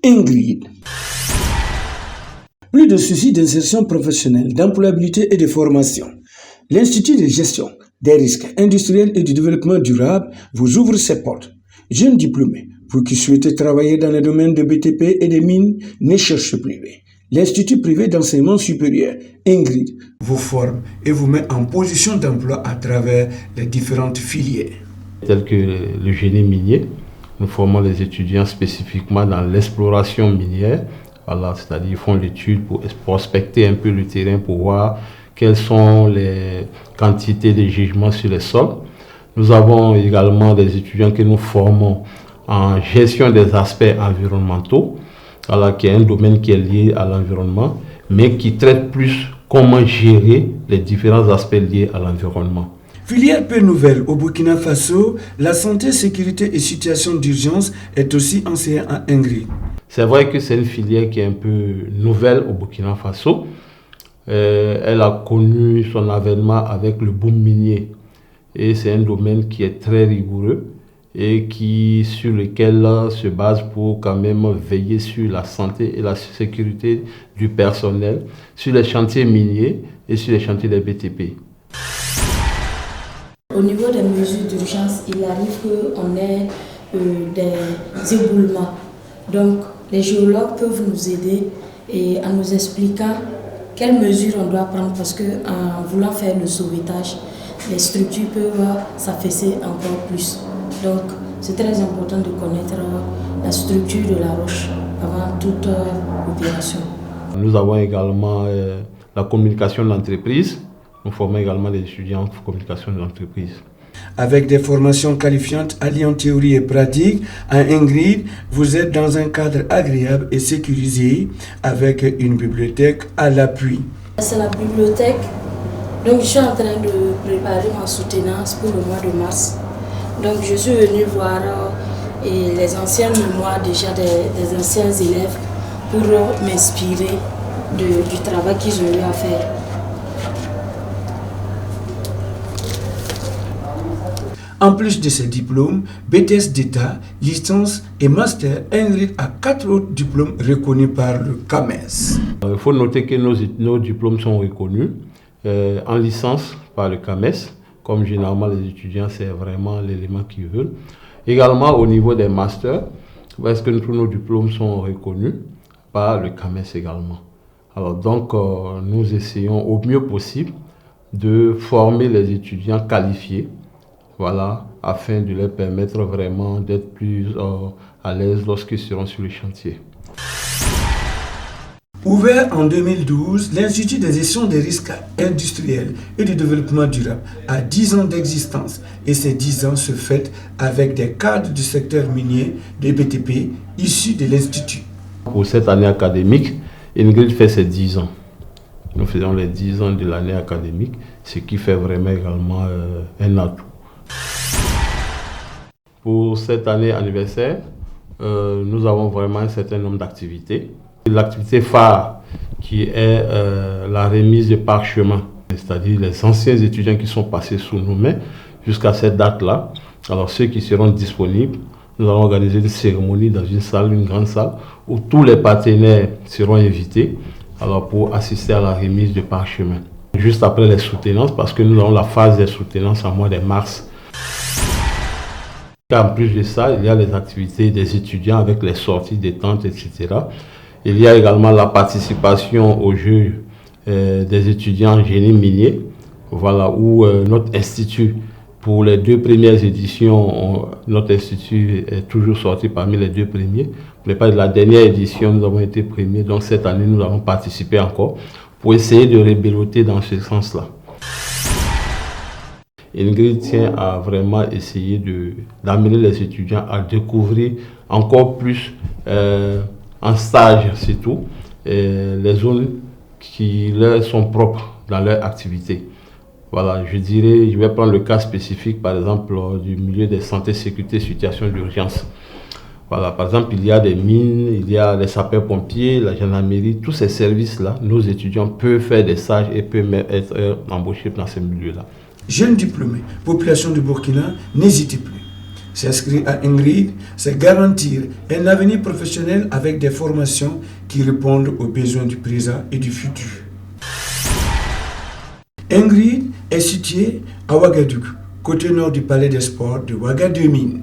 Ingrid. Plus de soucis d'insertion professionnelle, d'employabilité et de formation. L'Institut de gestion des risques industriels et du développement durable vous ouvre ses portes. Jeunes diplômés, vous qui souhaitez travailler dans les domaines de BTP et des mines, ne cherchez plus. L'Institut privé d'enseignement supérieur, Ingrid, vous forme et vous met en position d'emploi à travers les différentes filières. Telles que le génie minier, nous formons les étudiants spécifiquement dans l'exploration minière. Voilà, c'est-à-dire qu'ils font l'étude pour prospecter un peu le terrain pour voir quelles sont les quantités de gisements sur les sols. Nous avons également des étudiants que nous formons en gestion des aspects environnementaux, voilà, qui est un domaine qui est lié à l'environnement, mais qui traite plus comment gérer les différents aspects liés à l'environnement. Filière peu nouvelle au Burkina Faso, la santé, sécurité et situation d'urgence est aussi enseignée à Ingrid. C'est vrai que c'est une filière qui est un peu nouvelle au Burkina Faso. Elle a connu son avènement avec le boom minier. Et c'est un domaine qui est très rigoureux et sur lequel se base pour quand même veiller sur la santé et la sécurité du personnel, sur les chantiers miniers et sur les chantiers des BTP. Au niveau des mesures d'urgence, il arrive qu'on ait des éboulements. Donc, les géologues peuvent nous aider et en nous expliquant quelles mesures on doit prendre parce qu'en voulant faire le sauvetage, les structures peuvent s'affaisser encore plus. Donc, c'est très important de connaître la structure de la roche avant toute opération. Nous avons également la communication de l'entreprise. Nous formons également des étudiants en communication de l'entreprise. Avec des formations qualifiantes alliant théorie et pratique, à Ingrid, vous êtes dans un cadre agréable et sécurisé avec une bibliothèque à l'appui. C'est la bibliothèque. Donc je suis en train de préparer ma soutenance pour le mois de mars. Donc je suis venue voir les anciens mémoires déjà des anciens élèves pour m'inspirer du travail qu'ils ont eu à faire. En plus de ses diplômes, BTS d'État, licence et master, Ingrid a 4 autres diplômes reconnus par le CAMES. Il faut noter que nos diplômes sont reconnus en licence par le CAMES, comme généralement les étudiants, c'est vraiment l'élément qu'ils veulent. Également au niveau des masters, parce que tous nos diplômes sont reconnus par le CAMES également. Alors donc, nous essayons au mieux possible de former les étudiants qualifiés, voilà, afin de leur permettre vraiment d'être plus à l'aise lorsqu'ils seront sur le chantier. Ouvert en 2012, l'Institut de gestion des risques industriels et du développement durable a 10 ans d'existence et ces 10 ans se fêtent avec des cadres du secteur minier des BTP issus de l'Institut. Pour cette année académique, Ingrid fait ses 10 ans. Nous faisons les 10 ans de l'année académique, ce qui fait vraiment également un atout. Pour cette année anniversaire, nous avons vraiment un certain nombre d'activités. L'activité phare qui est la remise de parchemins, c'est-à-dire les anciens étudiants qui sont passés sous nos mains jusqu'à cette date-là. Alors ceux qui seront disponibles, nous allons organiser une cérémonie dans une salle, une grande salle, où tous les partenaires seront invités alors pour assister à la remise de parchemins. Juste après les soutenances, parce que nous avons la phase des soutenances en mois de mars. En plus de ça, il y a les activités des étudiants avec les sorties, détentes, etc. Il y a également la participation aux Jeux des étudiants en génie minier, voilà, où notre institut, pour les 2 premières éditions, notre institut est toujours sorti parmi les 2 premiers. Pour la dernière édition, nous avons été premiers, donc cette année, nous avons participé encore pour essayer de rebeloter dans ce sens-là. Ingrid tient à vraiment essayer d'amener les étudiants à découvrir encore plus en stage surtout les zones qui leur sont propres dans leur activité. Voilà, je vais prendre le cas spécifique par exemple du milieu des santé, sécurité, situation d'urgence. Voilà, par exemple, il y a des mines, il y a les sapeurs-pompiers, la gendarmerie, tous ces services-là, nos étudiants peuvent faire des stages et peuvent être embauchés dans ces milieux-là. Jeunes diplômés, population du Burkina, n'hésitez plus. S'inscrire à Ingrid, c'est garantir un avenir professionnel avec des formations qui répondent aux besoins du présent et du futur. Ingrid est située à Ouagadougou, côté nord du palais des sports de Ouagadougou.